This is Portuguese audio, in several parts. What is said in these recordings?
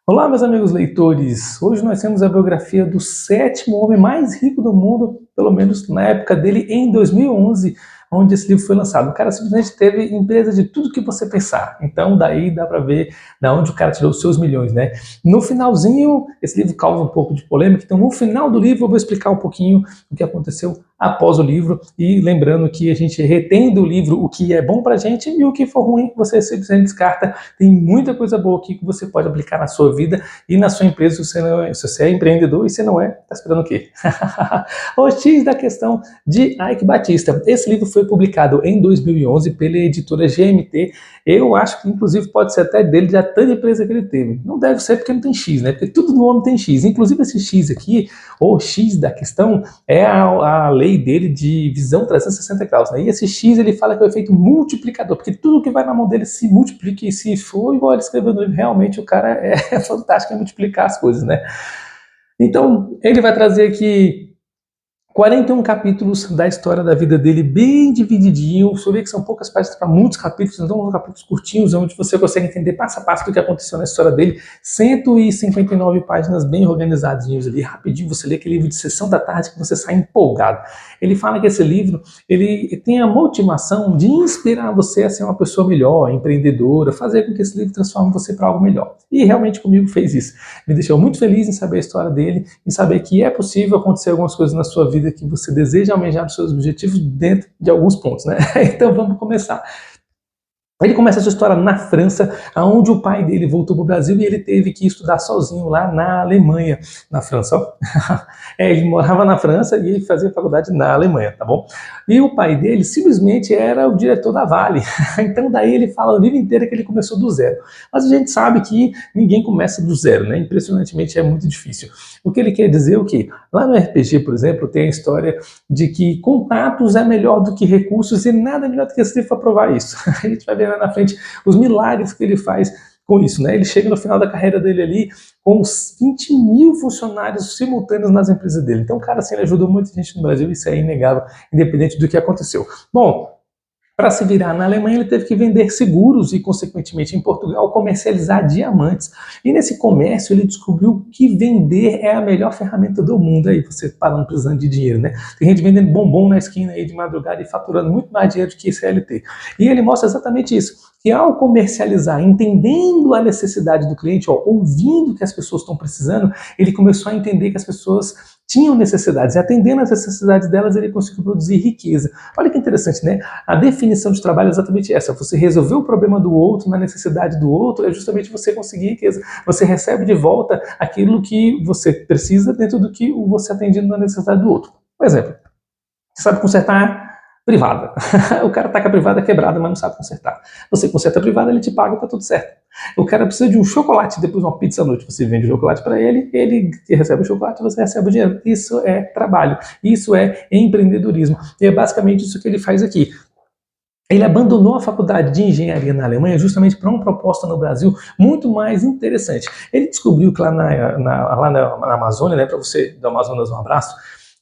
Olá, meus amigos leitores! Hoje nós temos a biografia do sétimo homem mais rico do mundo, pelo menos na época dele, em 2011, onde esse livro foi lançado. O cara simplesmente teve empresa de tudo que você pensar. Então, daí dá para ver da onde o cara tirou os seus milhões, né? No finalzinho, esse livro causa um pouco de polêmica, então no final do livro eu vou explicar um pouquinho o que aconteceu após o livro, e lembrando que a gente retém do livro o que é bom pra gente e o que for ruim você simplesmente descarta. Tem muita coisa boa aqui que você pode aplicar na sua vida e na sua empresa. Se você é empreendedor e se não é, tá esperando o quê? O X da questão de Eike Batista. Esse livro foi publicado em 2011 pela editora GMT. Eu acho que inclusive pode ser até dele, de tanta empresa que ele teve. Não deve ser porque não tem X, né? Porque tudo no homem tem X. Inclusive esse X aqui, o X da questão, é a lei dele de visão 360 graus, né? E esse X ele fala que é o efeito multiplicador, porque tudo que vai na mão dele se multiplica, e se for igual ele escreveu no livro, realmente o cara é fantástico em multiplicar as coisas, né? Então, ele vai trazer aqui 41 capítulos da história da vida dele, bem divididinho. Você vê que são poucas páginas para muitos capítulos, então são capítulos curtinhos, onde você consegue entender passo a passo do que aconteceu na história dele. 159 páginas bem organizadinhos ali, rapidinho. Você lê aquele livro de sessão da tarde que você sai empolgado. Ele fala que esse livro ele tem a motivação de inspirar você a ser uma pessoa melhor, empreendedora, fazer com que esse livro transforme você para algo melhor. E realmente comigo fez isso. Me deixou muito feliz em saber a história dele, em saber que é possível acontecer algumas coisas na sua vida que você deseja almejar os seus objetivos dentro de alguns pontos, né? Então vamos começar. Ele começa essa história na França, onde o pai dele voltou para o Brasil e ele teve que estudar sozinho lá na Alemanha. Na França, ó. Ele morava na França e ele fazia faculdade na Alemanha, tá bom? E o pai dele simplesmente era o diretor da Vale. Então daí ele fala o livro inteiro que ele começou do zero. Mas a gente sabe que ninguém começa do zero, né? Impressionantemente é muito difícil. O que ele quer dizer é o quê? Lá no RPG, por exemplo, tem a história de que contatos é melhor do que recursos e nada melhor do que esse livro para provar isso. A gente vai ver lá na frente os milagres que ele faz com isso, né? Ele chega no final da carreira dele ali com uns 20 mil funcionários simultâneos nas empresas dele. Então, cara, assim, ele ajudou muita gente no Brasil, isso é inegável, independente do que aconteceu. Bom, para se virar na Alemanha, ele teve que vender seguros e, consequentemente, em Portugal, comercializar diamantes. E nesse comércio, ele descobriu que vender é a melhor ferramenta do mundo. Aí você parando precisando de dinheiro, né? Tem gente vendendo bombom na esquina aí de madrugada e faturando muito mais dinheiro do que CLT. E ele mostra exatamente isso, que ao comercializar, entendendo a necessidade do cliente, ó, ouvindo o que as pessoas estão precisando, ele começou a entender que as pessoas tinham necessidades, e atendendo às necessidades delas, ele conseguiu produzir riqueza. Olha que interessante, né? A definição de trabalho é exatamente essa: você resolver o problema do outro, na necessidade do outro, é justamente você conseguir riqueza. Você recebe de volta aquilo que você precisa dentro do que você atendendo na necessidade do outro. Por exemplo, você sabe consertar privada. O cara tá com a privada quebrada, mas não sabe consertar. Você conserta a privada, ele te paga, tá tudo certo. O cara precisa de um chocolate, depois uma pizza à noite, você vende o chocolate para ele, ele recebe o chocolate, você recebe o dinheiro. Isso é trabalho, isso é empreendedorismo. E é basicamente isso que ele faz aqui. Ele abandonou a faculdade de engenharia na Alemanha justamente para uma proposta no Brasil muito mais interessante. Ele descobriu que lá na Amazônia, né, para você do Amazonas um abraço,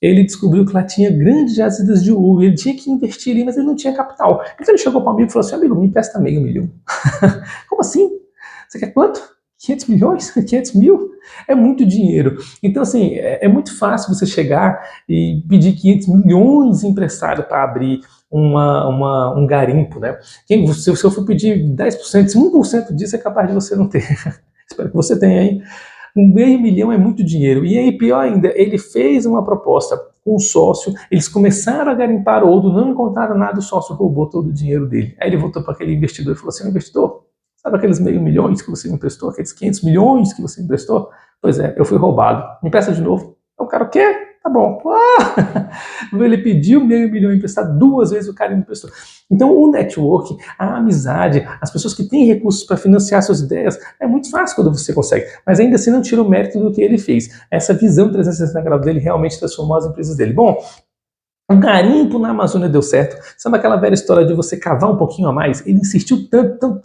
ele descobriu que lá tinha grandes jazidas de ouro, ele tinha que investir ali, mas ele não tinha capital. Então ele chegou para o amigo e falou assim: amigo, me empresta meio milhão. Como assim? Você quer quanto? 500 milhões? 500 mil? É muito dinheiro. Então, assim, é muito fácil você chegar e pedir 500 milhões emprestado para abrir um garimpo, né? Se eu for pedir 10%, se 1% disso é capaz de você não ter. Espero que você tenha, hein? R$500 mil é muito dinheiro. E aí, pior ainda, ele fez uma proposta com um sócio, eles começaram a garimpar ouro, não encontraram nada, o sócio roubou todo o dinheiro dele. Aí ele voltou para aquele investidor e falou assim: investidor, sabe aqueles R$500 mil que você me emprestou, aqueles 500 milhões que você me emprestou? Pois é, eu fui roubado. Me empresta de novo. O cara, o quê? Tá bom. Ele pediu R$500 mil emprestado 2 vezes, o cara me emprestou. Então o network, a amizade, as pessoas que têm recursos para financiar suas ideias, é muito fácil quando você consegue. Mas ainda assim não tira o mérito do que ele fez. Essa visão 360 graus dele realmente transformou as empresas dele. Bom, O garimpo na Amazônia deu certo. Sabe aquela velha história de você cavar um pouquinho a mais? Ele insistiu tanto,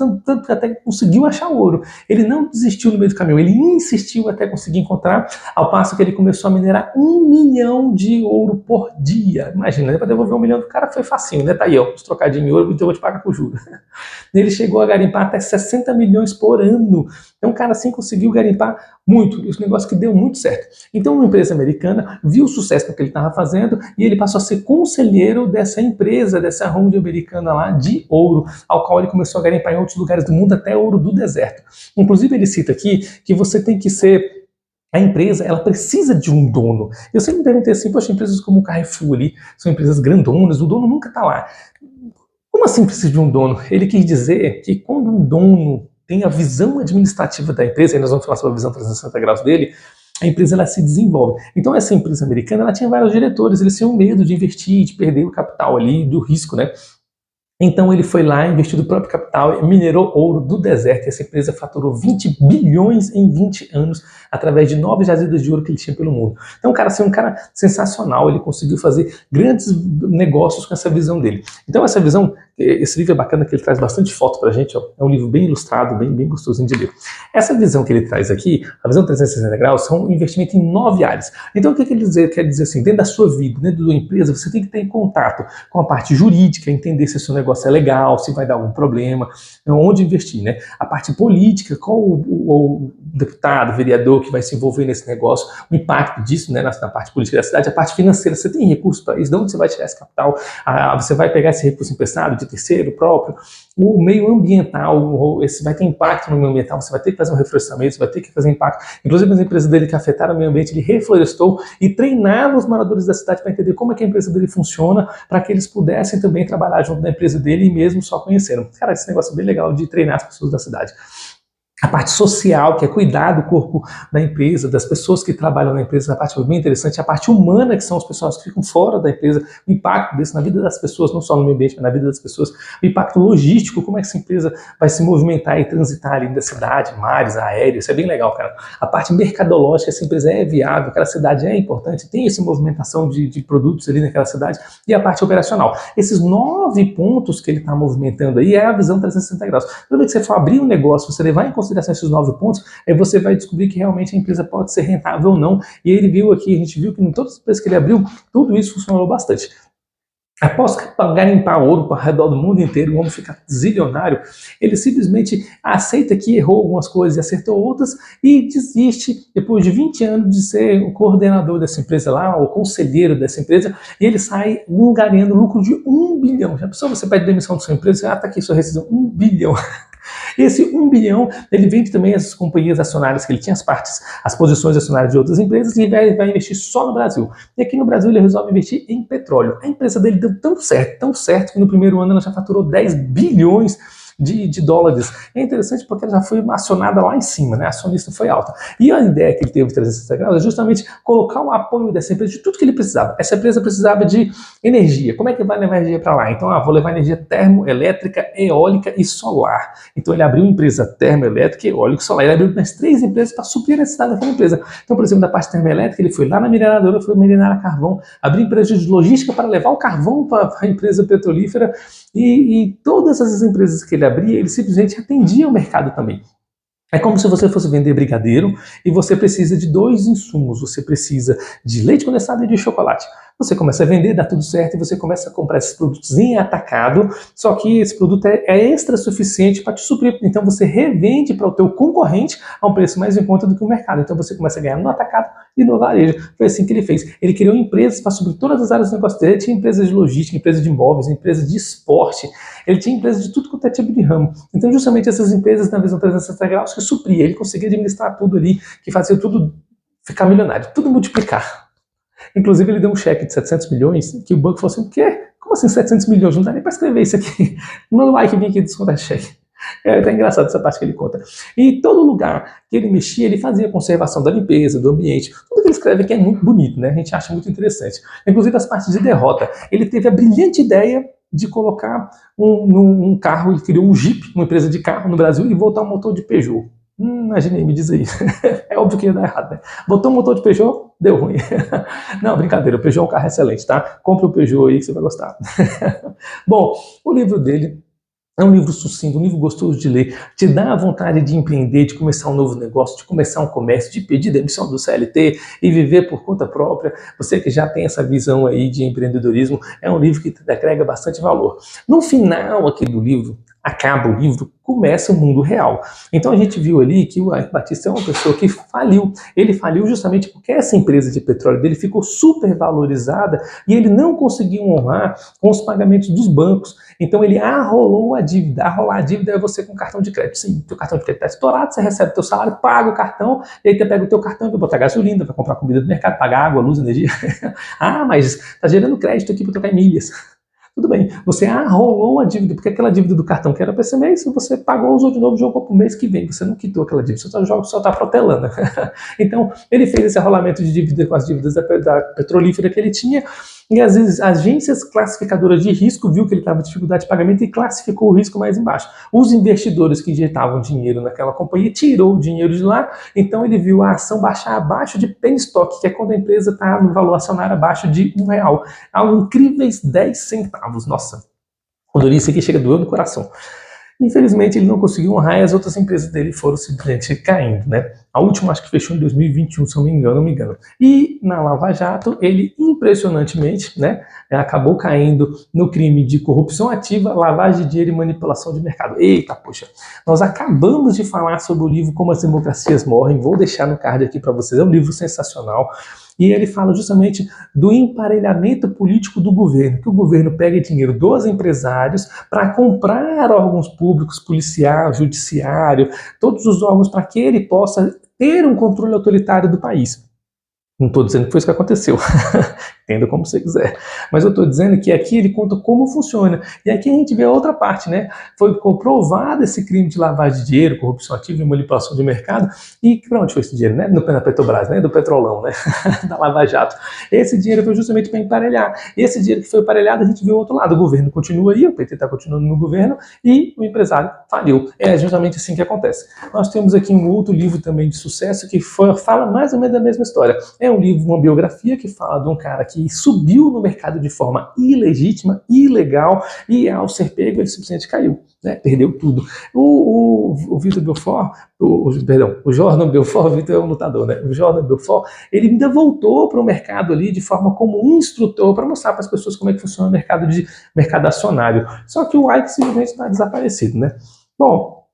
que até conseguiu achar o ouro. Ele não desistiu no meio do caminho, ele insistiu até conseguir encontrar, ao passo que ele começou a minerar 1 milhão de ouro por dia. Imagina, para devolver 1 milhão do cara foi facinho, né? Tá aí, ó, os trocadinhos em ouro, então eu vou te pagar com juros. Ele chegou a garimpar até 60 milhões por ano. Então, o cara assim conseguiu garimpar muito. Esse negócio que deu muito certo. Então, uma empresa americana viu o sucesso que ele estava fazendo e ele passou a ser conselheiro dessa empresa, dessa holding americana lá de ouro, ao qual ele começou a garimpar em outros lugares do mundo, até ouro do deserto. Inclusive, ele cita aqui que você tem que ser... A empresa, ela precisa de um dono. Eu sempre me perguntei assim, poxa, empresas como o Carrefour ali, são empresas grandonas, o dono nunca está lá. Como assim precisa de um dono? Ele quis dizer que quando um dono tem a visão administrativa da empresa, e nós vamos falar sobre a visão 360 graus dele, a empresa ela se desenvolve. Então essa empresa americana, ela tinha vários diretores, eles tinham medo de investir, de perder o capital ali, do risco, né? Então ele foi lá, investiu do próprio capital e minerou ouro do deserto. E essa empresa faturou 20 bilhões em 20 anos através de 9 jazidas de ouro que ele tinha pelo mundo. Então, cara, assim, um cara sensacional, ele conseguiu fazer grandes negócios com essa visão dele. Então, essa visão, esse livro é bacana que ele traz bastante foto pra gente, ó. É um livro bem ilustrado, bem gostosinho de ler. Essa visão que ele traz aqui, a visão 360 graus, são um investimento em 9 áreas. Então, o que ele quer dizer assim? Dentro da sua vida, dentro da sua empresa, você tem que ter em contato com a parte jurídica, entender se o seu negócio é legal, se vai dar algum problema, onde investir, né? A parte política, qual o deputado, vereador que vai se envolver nesse negócio, o impacto disso, né, na parte política da cidade, a parte financeira, você tem recursos para isso, de onde você vai tirar esse capital, você vai pegar esse recurso emprestado de terceiro, próprio, o meio ambiental, esse vai ter impacto no meio ambiental, você vai ter que fazer um reflorestamento, você vai ter que fazer impacto, inclusive as empresas dele que afetaram o meio ambiente, ele reflorestou e treinava os moradores da cidade para entender como é que a empresa dele funciona, para que eles pudessem também trabalhar junto da empresa dele e mesmo só conheceram. Cara, esse negócio é bem legal de treinar as pessoas da cidade. A parte social, que é cuidar do corpo da empresa, das pessoas que trabalham na empresa, a parte bem interessante. A parte humana, que são as pessoas que ficam fora da empresa, o impacto desse na vida das pessoas, não só no meio ambiente, mas na vida das pessoas. O impacto logístico, como é que essa empresa vai se movimentar e transitar ali da cidade, mares, aéreos, isso é bem legal, cara. A parte mercadológica, essa empresa é viável, aquela cidade é importante, tem essa movimentação de produtos ali naquela cidade. E a parte operacional. Esses 9 pontos que ele está movimentando aí é a visão 360 graus. Toda vez que você for abrir um negócio, você levar em consideração esses 9 pontos, aí você vai descobrir que realmente a empresa pode ser rentável ou não. E ele viu aqui, a gente viu que em todas as empresas que ele abriu, tudo isso funcionou bastante. Após garimpar ouro para o redor do mundo inteiro, o homem fica zilionário, ele simplesmente aceita que errou algumas coisas e acertou outras e desiste depois de 20 anos de ser o coordenador dessa empresa lá, o conselheiro dessa empresa, e ele sai angariando lucro de 1 bilhão. Já pensou, você pede demissão da sua empresa, tá aqui sua rescisão, 1 bilhão. E esse 1 bilhão, ele vende também as companhias acionárias que ele tinha, as posições acionárias de outras empresas, e vai investir só no Brasil. E aqui no Brasil ele resolve investir em petróleo. A empresa dele deu tão certo, que no primeiro ano ela já faturou 10 bilhões de dólares. É interessante porque ela já foi acionada lá em cima, né? A acionista foi alta. E a ideia que ele teve de 360 graus é justamente colocar o apoio dessa empresa de tudo que ele precisava. Essa empresa precisava de energia. Como é que vai levar energia para lá? Então, vou levar energia termoelétrica, eólica e solar. Então, ele abriu uma empresa termoelétrica, eólica e solar. Ele abriu mais 3 empresas para suprir a necessidade daquela empresa. Então, por exemplo, da parte termoelétrica, ele foi lá na mineradora, foi minerar carvão, abriu empresa de logística para levar o carvão para a empresa petrolífera e todas essas empresas que ele abria, ele simplesmente atendia o mercado também. É como se você fosse vender brigadeiro e você precisa de 2 insumos. Você precisa de leite condensado e de chocolate. Você começa a vender, dá tudo certo e você começa a comprar esses produtos em atacado, só que esse produto é extra suficiente para te suprir. Então você revende para o teu concorrente a um preço mais em conta do que o mercado. Então você começa a ganhar no atacado e no varejo. Foi assim que ele fez. Ele criou empresas para suprir todas as áreas do negócio dele. Ele tinha empresas de logística, empresas de imóveis, empresas de esporte. Ele tinha empresas de tudo quanto é tipo de ramo. Então justamente essas empresas na visão 360 graus que supria. Ele conseguia administrar tudo ali, que fazia tudo ficar milionário, tudo multiplicar. Inclusive, ele deu um cheque de 700 milhões, que o banco falou assim, o quê? Como assim 700 milhões? Não dá nem para escrever isso aqui. Manda um like e vem aqui descontar esse cheque. É até engraçado essa parte que ele conta. E todo lugar que ele mexia, ele fazia conservação da limpeza, do ambiente. Tudo que ele escreve aqui é muito bonito, né? A gente acha muito interessante. Inclusive, as partes de derrota. Ele teve a brilhante ideia de colocar um carro, ele criou um Jeep, uma empresa de carro no Brasil, e voltar um motor de Peugeot. Imagine aí, me diz aí. É óbvio que ia dar errado, né? Botou um motor de Peugeot, deu ruim. Não, brincadeira, o Peugeot é um carro excelente, tá? Compre o Peugeot aí que você vai gostar. Bom, o livro dele é um livro sucinto, um livro gostoso de ler, te dá a vontade de empreender, de começar um novo negócio, de começar um comércio, de pedir demissão do CLT e viver por conta própria. Você que já tem essa visão aí de empreendedorismo, é um livro que te agrega bastante valor. No final aqui do livro, acaba o livro, começa o mundo real. Então a gente viu ali que o Ike Batista é uma pessoa que faliu. Ele faliu justamente porque essa empresa de petróleo dele ficou super valorizada e ele não conseguiu honrar com os pagamentos dos bancos. Então ele arrolou a dívida. Arrolar a dívida é você com cartão de crédito. Sim, teu cartão de crédito está estourado, você recebe teu salário, paga o cartão, e aí você pega o teu cartão e vai botar gasolina, vai comprar comida do mercado, pagar água, luz, energia. Ah, mas está gerando crédito aqui para trocar em milhas. Tudo bem, você arrolou a dívida, porque aquela dívida do cartão que era para esse mês, você pagou, usou de novo, jogou para o mês que vem. Você não quitou aquela dívida, só está protelando. Então, ele fez esse arrolamento de dívida com as dívidas da petrolífera que ele tinha, e às vezes agências classificadoras de risco viu que ele estava com dificuldade de pagamento e classificou o risco mais embaixo. Os investidores que injetavam dinheiro naquela companhia tirou o dinheiro de lá, então ele viu a ação baixar abaixo de penny stock, que é quando a empresa está no valor acionário abaixo de R$1, a incríveis 10 centavos. Nossa, quando eu li isso aqui chega a doer no coração. Infelizmente, ele não conseguiu honrar e as outras empresas dele foram simplesmente caindo, né? A última acho que fechou em 2021, se eu não me engano. E na Lava Jato, ele impressionantemente, né, acabou caindo no crime de corrupção ativa, lavagem de dinheiro e manipulação de mercado. Eita, poxa, nós acabamos de falar sobre o livro Como as Democracias Morrem, vou deixar no card aqui para vocês, é um livro sensacional. E ele fala justamente do emparelhamento político do governo, que o governo pega dinheiro dos empresários para comprar órgãos públicos, policial, judiciário, todos os órgãos para que ele possa ter um controle autoritário do país. Não estou dizendo que foi isso que aconteceu, entenda como você quiser. Mas eu estou dizendo que aqui ele conta como funciona. E aqui a gente vê a outra parte, né? Foi comprovado esse crime de lavagem de dinheiro, corrupção ativa e manipulação de mercado. E para onde foi esse dinheiro, né? Na Petrobras, né? Do Petrolão, né? Da Lava Jato. Esse dinheiro foi justamente para emparelhar. Esse dinheiro que foi emparelhado, a gente viu o outro lado. O governo continua aí, o PT está continuando no governo e o empresário faliu. É justamente assim que acontece. Nós temos aqui um outro livro também de sucesso que fala mais ou menos da mesma história. É um livro, uma biografia que fala de um cara que subiu no mercado de forma ilegítima, ilegal, e ao ser pego ele simplesmente caiu, né? Perdeu tudo. O Vitor Belfort, o Jordan Belfort, o Vitor é um lutador, né? O Jordan Belfort, ele ainda voltou para o mercado ali de forma como um instrutor para mostrar para as pessoas como é que funciona o mercado acionário. Só que o Ike simplesmente está desaparecido, né? Bom,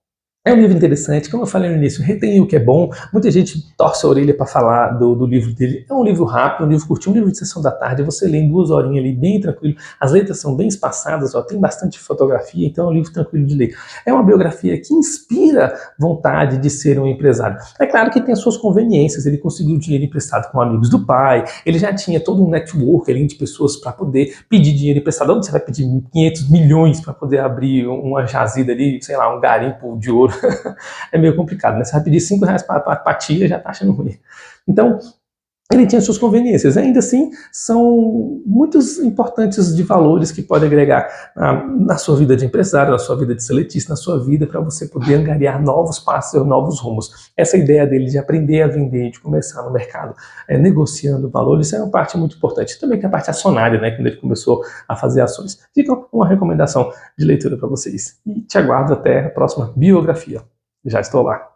é um livro interessante, como eu falei no início, retém o que é bom. Muita gente torce a orelha para falar do livro dele. É um livro rápido, um livro curtinho, um livro de sessão da tarde. Você lê em 2 horinhas ali, bem tranquilo. As letras são bem espaçadas, ó, tem bastante fotografia, então é um livro tranquilo de ler. É uma biografia que inspira vontade de ser um empresário. É claro que tem as suas conveniências. Ele conseguiu dinheiro emprestado com amigos do pai, ele já tinha todo um network ali de pessoas para poder pedir dinheiro emprestado. Onde você vai pedir 500 milhões para poder abrir uma jazida ali, sei lá, um garimpo de ouro? É meio complicado, né? Você vai pedir R$5 para tia, já tá achando ruim. Então, ele tinha suas conveniências. Ainda assim, são muitos importantes de valores que pode agregar na sua vida de empresário, na sua vida de seletista, na sua vida, para você poder angariar novos passos, novos rumos. Essa ideia dele de aprender a vender, de começar no mercado, negociando valores, é uma parte muito importante. Também tem a parte acionária, né? Quando ele começou a fazer ações. Fica uma recomendação de leitura para vocês. E te aguardo até a próxima biografia. Já estou lá.